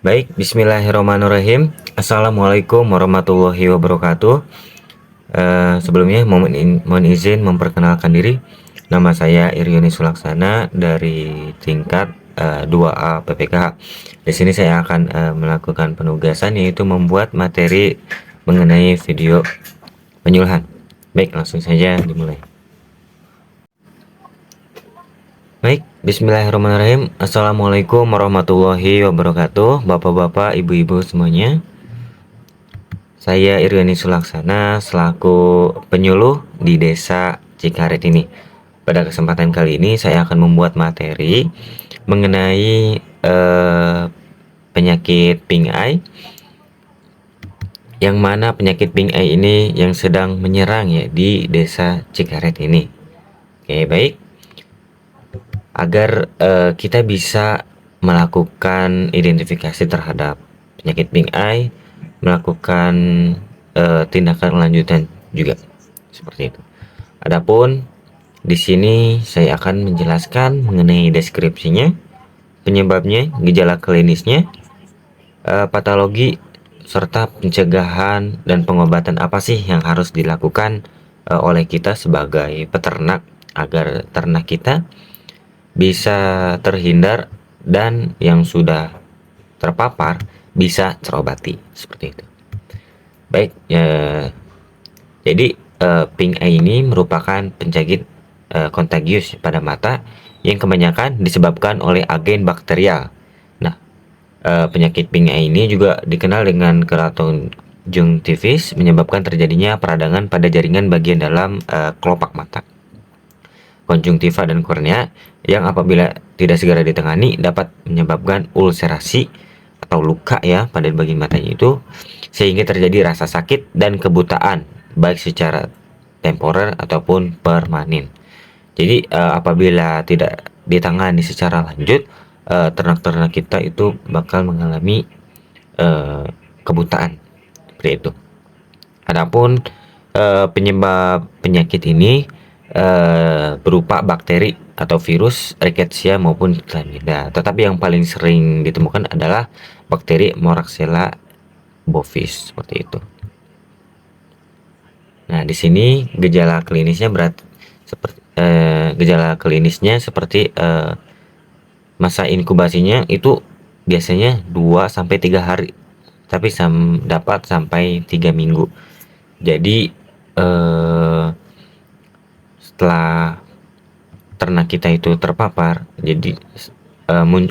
Baik, bismillahirrahmanirrahim. Assalamualaikum warahmatullahi wabarakatuh. Sebelumnya mohon izin memperkenalkan diri. Nama saya Iryani Sulaksana dari tingkat 2A PPKH. Di sini saya akan melakukan penugasan yaitu membuat materi mengenai video penyuluhan. Baik, langsung saja dimulai. Baik, bismillahirrahmanirrahim. Assalamualaikum warahmatullahi wabarakatuh. Bapak-bapak, ibu-ibu semuanya. Saya Iryani Sulaksana selaku penyuluh di Desa Cikaret ini. Pada kesempatan kali ini saya akan membuat materi mengenai penyakit pink eye, yang mana penyakit pink eye ini yang sedang menyerang ya di Desa Cikaret ini. Oke, baik. Agar kita bisa melakukan identifikasi terhadap penyakit pink eye, melakukan tindakan lanjutan juga seperti itu. Adapun di sini saya akan menjelaskan mengenai deskripsinya, penyebabnya, gejala klinisnya, patologi serta pencegahan dan pengobatan apa sih yang harus dilakukan oleh kita sebagai peternak agar ternak kita bisa terhindar dan yang sudah terpapar bisa terobati seperti itu. Baik, jadi pink eye ini merupakan penyakit kontagius pada mata yang kebanyakan disebabkan oleh agen bakterial. Nah, penyakit pink eye ini juga dikenal dengan keratonconjunctivis, menyebabkan terjadinya peradangan pada jaringan bagian dalam kelopak mata, konjungtiva dan kornea, yang apabila tidak segera ditangani dapat menyebabkan ulserasi atau luka ya pada bagian matanya itu, sehingga terjadi rasa sakit dan kebutaan baik secara temporer ataupun permanen. Jadi apabila tidak ditangani secara lanjut, ternak-ternak kita itu bakal mengalami kebutaan seperti itu. Adapun penyebab penyakit ini berupa bakteri atau virus, rickettsia maupun chlamydia. Tetapi yang paling sering ditemukan adalah bakteri Moraxella bovis seperti itu. Nah, di sini gejala klinisnya seperti masa inkubasinya itu biasanya 2 sampai 3 hari, tapi dapat sampai 3 minggu. Jadi setelah ternak kita itu terpapar, jadi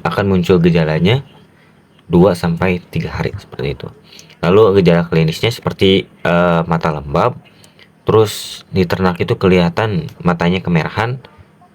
akan muncul gejalanya 2 sampai 3 hari seperti itu. Lalu gejala klinisnya seperti mata lembab, terus di ternak itu kelihatan matanya kemerahan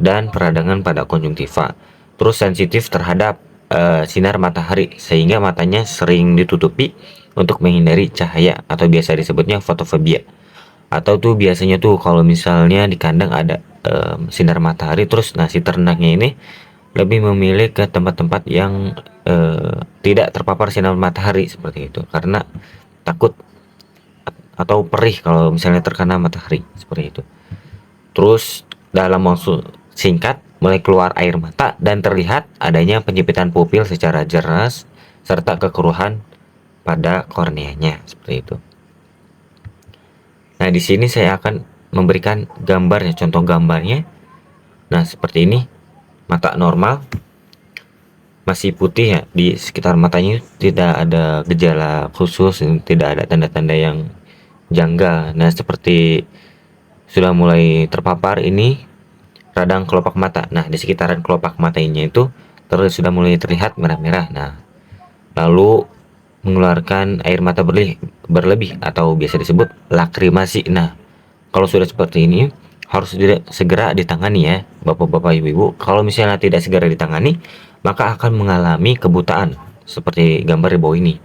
dan peradangan pada konjungtiva. Terus sensitif terhadap sinar matahari sehingga matanya sering ditutupi untuk menghindari cahaya atau biasa disebutnya fotofobia. Atau tuh biasanya tuh kalau misalnya di kandang ada sinar matahari, terus si ternaknya ini lebih memilih ke tempat-tempat yang tidak terpapar sinar matahari seperti itu karena takut atau perih kalau misalnya terkena matahari seperti itu. Terus dalam waktu singkat mulai keluar air mata dan terlihat adanya penyempitan pupil secara jelas serta kekeruhan pada korneanya seperti itu. Nah, di sini saya akan memberikan gambarnya, contoh gambarnya. Nah, seperti ini. Mata normal, masih putih ya, di sekitar matanya tidak ada gejala khusus, tidak ada tanda-tanda yang janggal. Nah, seperti sudah mulai terpapar ini radang kelopak mata. Nah, di sekitaran kelopak matanya itu sudah mulai terlihat merah-merah. Nah, lalu mengeluarkan air mata berlebih atau biasa disebut lakrimasi. Nah, kalau sudah seperti ini harus segera ditangani ya bapak-bapak, ibu-ibu. Kalau misalnya tidak segera ditangani, maka akan mengalami kebutaan seperti gambar di bawah ini,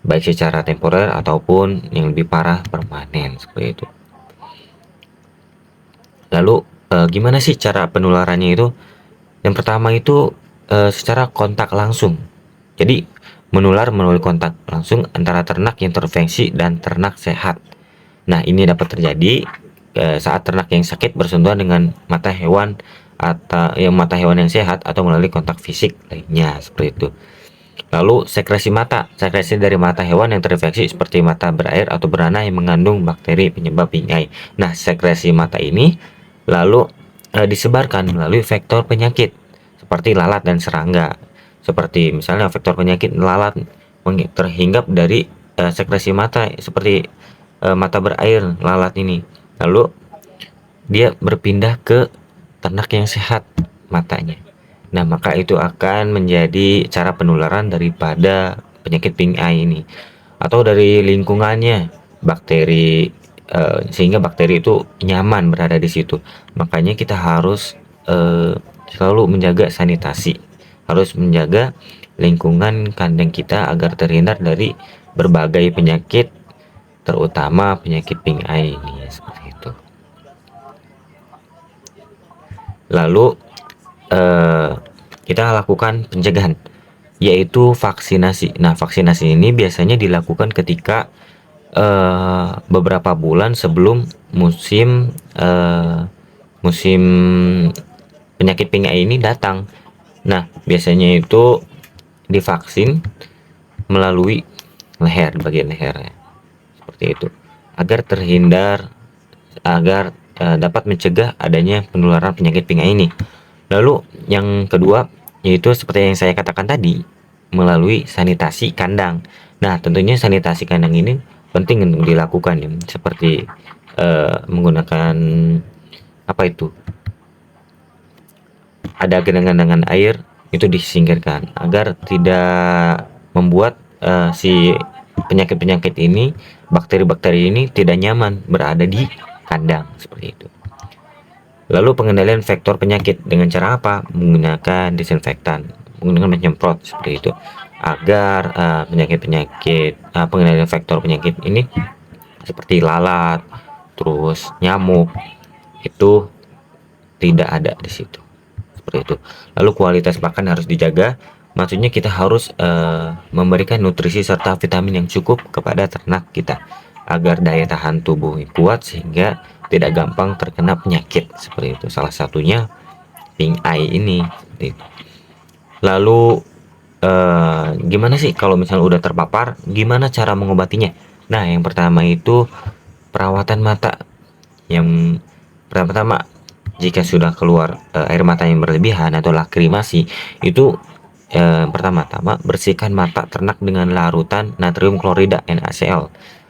baik secara temporer ataupun yang lebih parah permanen seperti itu. Lalu gimana sih cara penularannya itu? Yang pertama itu secara kontak langsung. Jadi menular melalui kontak langsung antara ternak yang terinfeksi dan ternak sehat. Nah, ini dapat terjadi saat ternak yang sakit bersentuhan dengan mata hewan atau mata hewan yang sehat atau melalui kontak fisik lainnya seperti itu. Lalu sekresi mata, sekresi dari mata hewan yang terinfeksi seperti mata berair atau beranak yang mengandung bakteri penyebab pinggai. Nah, sekresi mata ini lalu disebarkan melalui vektor penyakit seperti lalat dan serangga. Seperti misalnya vektor penyakit lalat terhinggap dari sekresi mata seperti mata berair lalat ini. Lalu dia berpindah ke ternak yang sehat matanya. Nah, maka itu akan menjadi cara penularan daripada penyakit pink eye ini atau dari lingkungannya bakteri sehingga bakteri itu nyaman berada di situ. Makanya kita harus selalu menjaga sanitasi, harus menjaga lingkungan kandang kita agar terhindar dari berbagai penyakit, terutama penyakit pink eye ini seperti itu. Lalu kita lakukan pencegahan yaitu vaksinasi. Nah, vaksinasi ini biasanya dilakukan ketika beberapa bulan sebelum musim penyakit pink eye ini datang. Nah, biasanya itu divaksin melalui leher, bagian lehernya seperti itu, agar terhindar, agar dapat mencegah adanya penularan penyakit pink eye ini. Lalu yang kedua yaitu seperti yang saya katakan tadi, melalui sanitasi kandang. Nah, tentunya sanitasi kandang ini penting untuk dilakukan ya, seperti menggunakan apa itu? Ada genangan-genangan air itu disingkirkan agar tidak membuat si penyakit-penyakit ini, bakteri-bakteri ini tidak nyaman berada di kandang seperti itu. Lalu pengendalian vektor penyakit dengan cara apa? Menggunakan disinfektan, menggunakan penyemprot seperti itu, agar penyakit-penyakit pengendalian vektor penyakit ini seperti lalat, terus nyamuk itu tidak ada di situ. Seperti itu. Lalu kualitas pakan harus dijaga. Maksudnya kita harus memberikan nutrisi serta vitamin yang cukup kepada ternak kita agar daya tahan tubuh kuat sehingga tidak gampang terkena penyakit seperti itu. Salah satunya pink eye ini. Lalu gimana sih kalau misalnya udah terpapar? Gimana cara mengobatinya? Nah, yang pertama itu perawatan mata. Yang pertama, jika sudah keluar air mata yang berlebihan atau lakrimasi, itu pertama-tama bersihkan mata ternak dengan larutan natrium klorida NaCl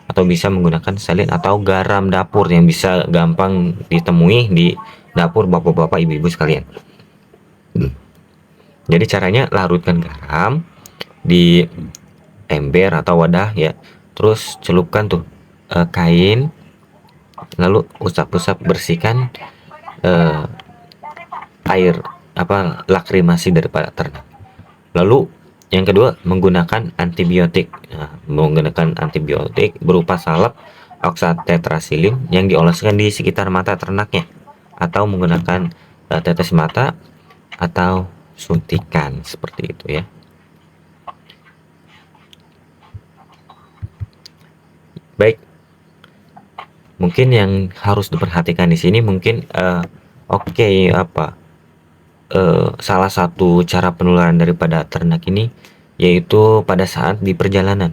atau bisa menggunakan salin atau garam dapur yang bisa gampang ditemui di dapur bapak-bapak ibu-ibu sekalian. Jadi caranya larutkan garam di ember atau wadah ya, terus celupkan tuh kain, lalu usap-usap bersihkan air lakrimasi daripada ternak. Lalu yang kedua, menggunakan antibiotik. Nah, menggunakan antibiotik berupa salep oksatetrasilin yang dioleskan di sekitar mata ternaknya, atau menggunakan tetes mata atau suntikan seperti itu ya. Baik, mungkin yang harus diperhatikan di sini mungkin salah satu cara penularan daripada ternak ini yaitu pada saat di perjalanan.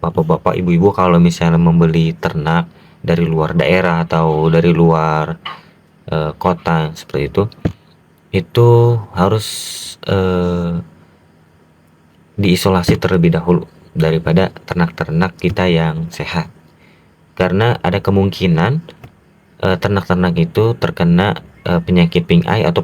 Bapak-bapak, ibu-ibu kalau misalnya membeli ternak dari luar daerah atau dari luar kota seperti itu harus diisolasi terlebih dahulu daripada ternak-ternak kita yang sehat, karena ada kemungkinan ternak-ternak itu terkena penyakit pink eye atau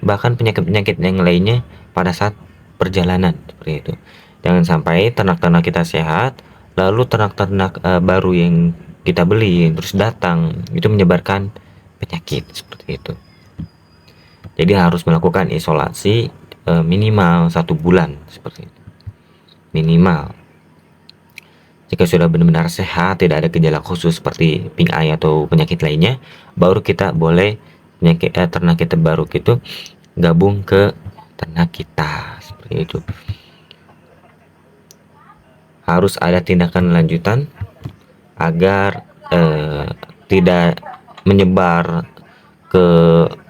bahkan penyakit-penyakit yang lainnya pada saat perjalanan seperti itu. Jangan sampai ternak-ternak kita sehat lalu ternak-ternak baru yang kita beli terus datang itu menyebarkan penyakit seperti itu. Jadi harus melakukan isolasi minimal 1 bulan seperti itu, minimal. Jika sudah benar-benar sehat, tidak ada gejala khusus seperti pink eye atau penyakit lainnya, baru kita boleh ternak kita baru gitu gabung ke ternak kita seperti itu. Harus ada tindakan lanjutan agar tidak menyebar ke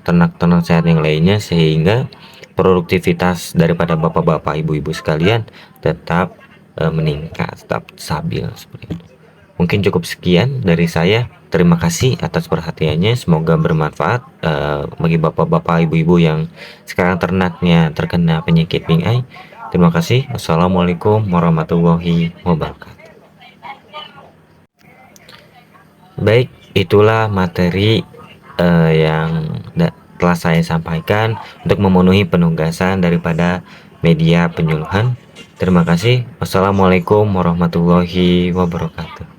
ternak-ternak sehat yang lainnya, sehingga produktivitas daripada bapak-bapak, ibu-ibu sekalian tetap meningkat, tetap stabil seperti itu. Mungkin cukup sekian dari saya. Terima kasih atas perhatiannya. Semoga bermanfaat bagi bapak-bapak, ibu-ibu yang sekarang ternaknya terkena penyakit pink eye. Terima kasih. Wassalamualaikum warahmatullahi wabarakatuh. Baik, itulah materi yang telah saya sampaikan untuk memenuhi penugasan daripada media penyuluhan. Terima kasih. Wassalamualaikum warahmatullahi wabarakatuh.